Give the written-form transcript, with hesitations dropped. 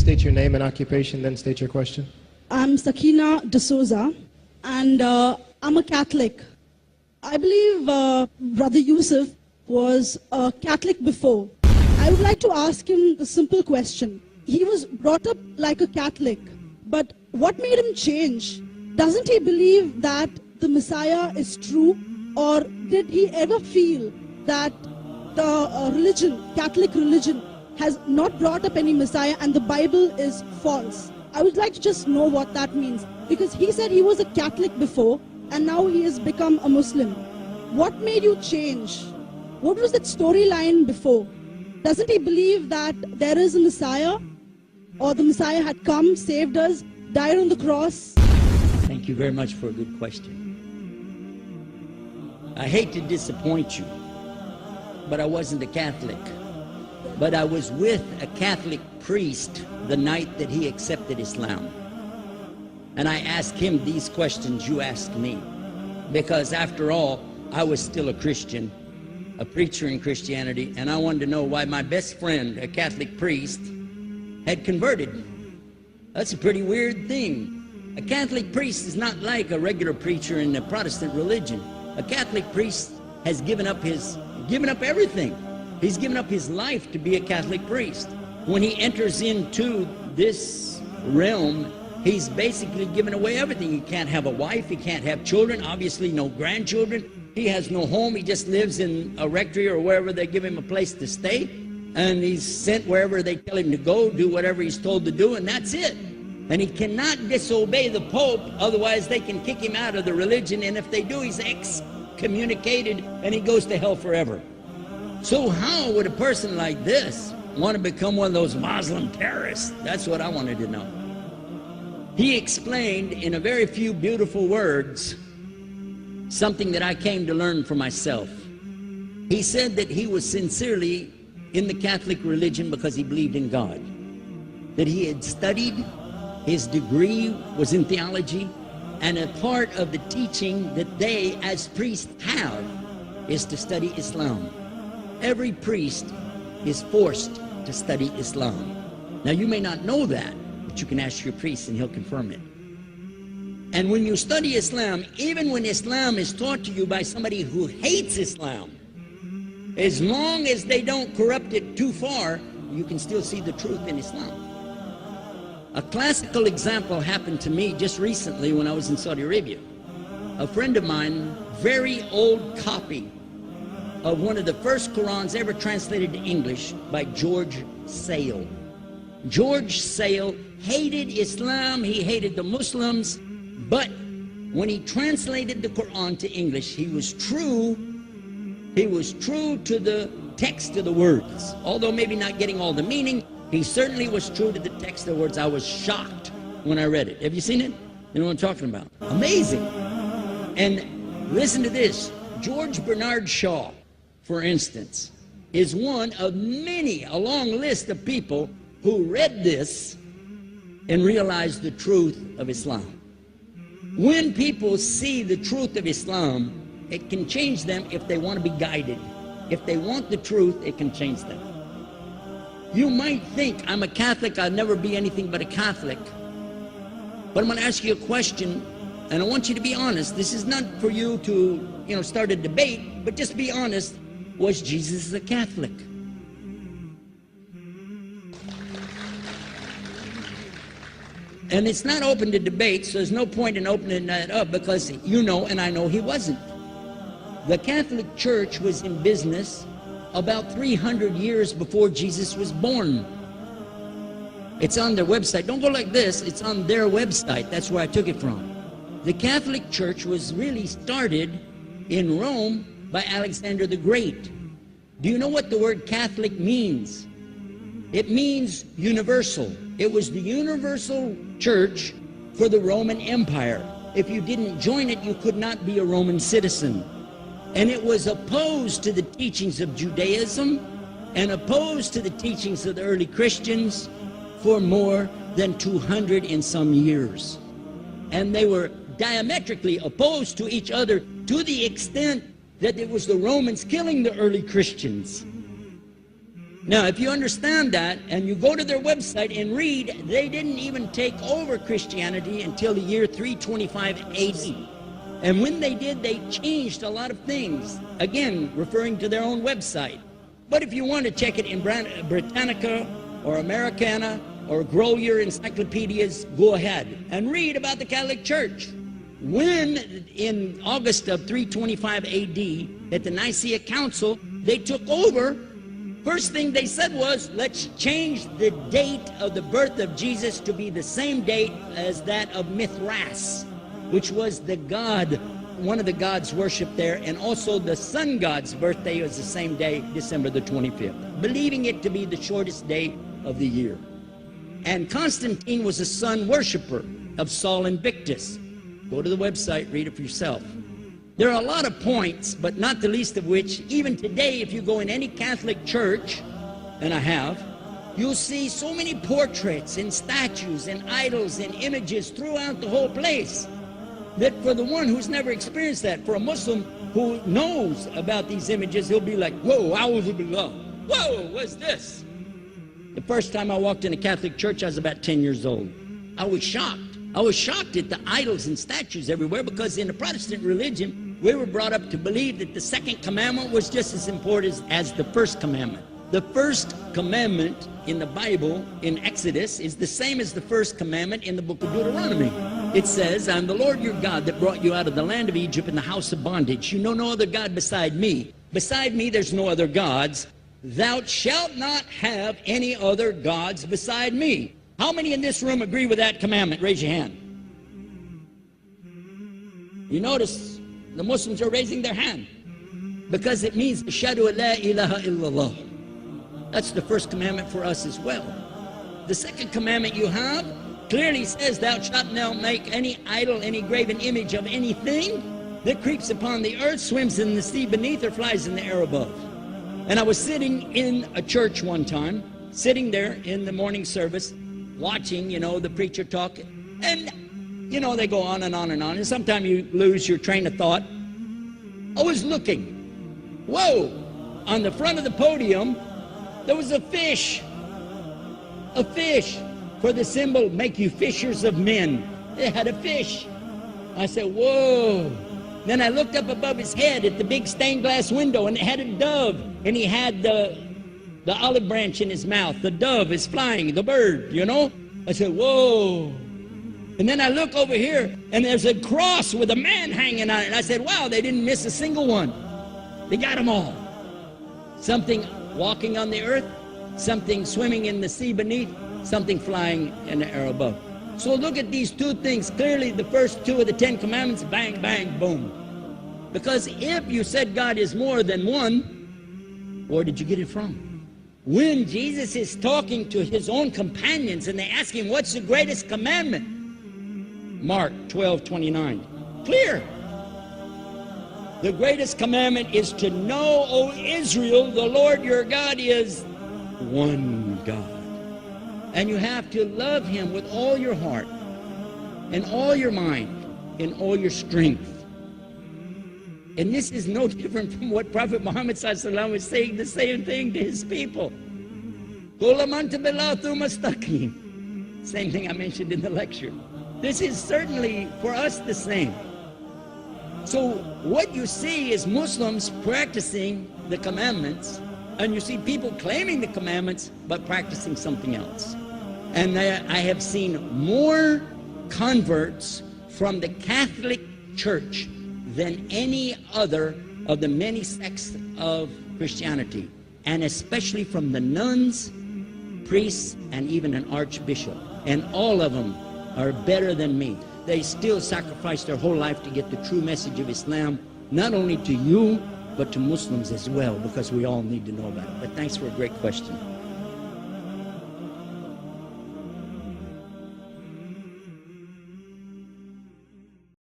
state your name and occupation, then state your question? I'm Sakina D'Souza, and I'm a Catholic. I believe Brother Yusuf was a Catholic before. I would like to ask him the simple question. He was brought up like a Catholic, but what made him change? Doesn't he believe that the Messiah is true, or did he ever feel that the religion, Catholic religion, has not brought up any Messiah and the Bible is false? I would like to just know what that means, because he said he was a Catholic before and now he has become a Muslim. What made you change? What was that storyline before? Doesn't he believe that there is a Messiah, or the Messiah had come, saved us, died on the cross? Thank you very much for a good question. I hate to disappoint you, but I wasn't a Catholic. But I was with a Catholic priest the night that he accepted Islam. And I asked him these questions you asked me. Because after all, I was still a Christian, a preacher in Christianity, and I wanted to know why my best friend, a Catholic priest, had converted. That's a pretty weird thing. A Catholic priest is not like a regular preacher in the Protestant religion. A Catholic priest has given up everything. He's given up his life to be a Catholic priest. When he enters into this realm, he's basically given away everything. He can't have a wife, he can't have children, obviously no grandchildren. He has no home, he just lives in a rectory or wherever they give him a place to stay. And he's sent wherever they tell him to go, do whatever he's told to do, and that's it. And he cannot disobey the Pope, otherwise they can kick him out of the religion, and if they do, he's excommunicated and he goes to hell forever. So how would a person like this want to become one of those Muslim terrorists? That's what I wanted to know. He explained in a very few beautiful words something that I came to learn for myself. He said that he was sincerely in the Catholic religion because he believed in God, that he had studied, his degree was in theology, and a part of the teaching that they as priests have is to study Islam. Every priest is forced to study Islam. Now you may not know that, but you can ask your priest and he'll confirm it. And when you study Islam, even when Islam is taught to you by somebody who hates Islam, as long as they don't corrupt it too far, you can still see the truth in Islam. A classical example happened to me just recently when I was in Saudi Arabia. A friend of mine, very old copy of one of the first Qurans ever translated to English by George Sale. George Sale hated Islam, he hated the Muslims, but when he translated the Quran to English, he was true to the text of the words. Although maybe not getting all the meaning, he certainly was true to the text of the words. I was shocked when I read it. Have you seen it? You know what I'm talking about? Amazing. And listen to this. George Bernard Shaw, for instance, is one of many, a long list of people who read this and realized the truth of Islam. When people see the truth of Islam, it can change them if they want to be guided. If they want the truth, it can change them. You might think, I'm a Catholic, I'll never be anything but a Catholic. But I'm going to ask you a question, and I want you to be honest. This is not for you to, start a debate, but just be honest. Was Jesus a Catholic? And it's not open to debate, so there's no point in opening that up, because you know and I know he wasn't. The Catholic Church was in business about 300 years before Jesus was born. It's on their website. Don't go like this. It's on their website. That's where I took it from. The Catholic Church was really started in Rome by Alexander the Great. Do you know what the word Catholic means? It means universal. It was the universal church for the Roman Empire. If you didn't join it, you could not be a Roman citizen. And it was opposed to the teachings of Judaism and opposed to the teachings of the early Christians for more than 200 and some years. And they were diametrically opposed to each other to the extent that it was the Romans killing the early Christians. Now, if you understand that, and you go to their website and read, they didn't even take over Christianity until the year 325 AD. And when they did, they changed a lot of things, again, referring to their own website. But if you want to check it in Britannica or Americana or grow your encyclopedias, go ahead and read about the Catholic Church. When, in August of 325 AD, at the Nicaea Council, they took over, first thing they said was, let's change the date of the birth of Jesus to be the same date as that of Mithras, which was the god, one of the gods worshipped there, and also the sun god's birthday was the same day, December the 25th, believing it to be the shortest day of the year. And Constantine was a sun worshiper of Sol Invictus. Go to the website, read it for yourself. There are a lot of points, but not the least of which, even today, if you go in any Catholic church, and I have, you'll see so many portraits and statues and idols and images throughout the whole place, that for the one who's never experienced that, for a Muslim who knows about these images, he'll be like, whoa, a'udhu billah. Whoa, what's this? The first time I walked in a Catholic church, I was about 10 years old. I was shocked. I was shocked at the idols and statues everywhere, because in the Protestant religion, we were brought up to believe that the second commandment was just as important as the first commandment. The first commandment in the Bible, in Exodus, is the same as the first commandment in the book of Deuteronomy. It says, I'm the Lord your God that brought you out of the land of Egypt in the house of bondage. You know no other God beside me. Beside me there's no other gods. Thou shalt not have any other gods beside me. How many in this room agree with that commandment? Raise your hand. You notice the Muslims are raising their hand, because it means Ashhadu an la ilaha illallah. That's the first commandment for us as well. The second commandment you have clearly says, thou shalt not make any idol, any graven image of anything that creeps upon the earth, swims in the sea beneath, or flies in the air above. And I was sitting in a church one time, sitting there in the morning service, watching, the preacher talk, and, they go on and on and on, and sometimes you lose your train of thought. I was looking. Whoa! On the front of the podium, there was a fish. A fish. For the symbol, make you fishers of men. It had a fish. I said, whoa. Then I looked up above his head at the big stained glass window, and it had a dove, and he had the olive branch in his mouth. The dove is flying, the bird, I said, whoa. And then I look over here, and there's a cross with a man hanging on it. And I said, wow, they didn't miss a single one. They got them all. Something walking on the earth, something swimming in the sea beneath, something flying in the air above. So look at these two things. Clearly, the first two of the 10 commandments, bang, bang, boom. Because if you said God is more than one, where did you get it from? When Jesus is talking to his own companions and they ask him, what's the greatest commandment? Mark 12:29. Clear. The greatest commandment is to know, O Israel, the Lord your God is one God. And you have to love him with all your heart and all your mind and all your strength. And this is no different from what Prophet Muhammad ﷺ was saying, the same thing to his people. Same thing I mentioned in the lecture. This is certainly for us the same. So what you see is Muslims practicing the commandments, and you see people claiming the commandments but practicing something else. And I have seen more converts from the Catholic Church than any other of the many sects of Christianity, and especially from the nuns, priests, and even an archbishop. And all of them are better than me. They still sacrifice their whole life to get the true message of Islam, not only to you, but to Muslims as well, because we all need to know about it. But thanks for a great question.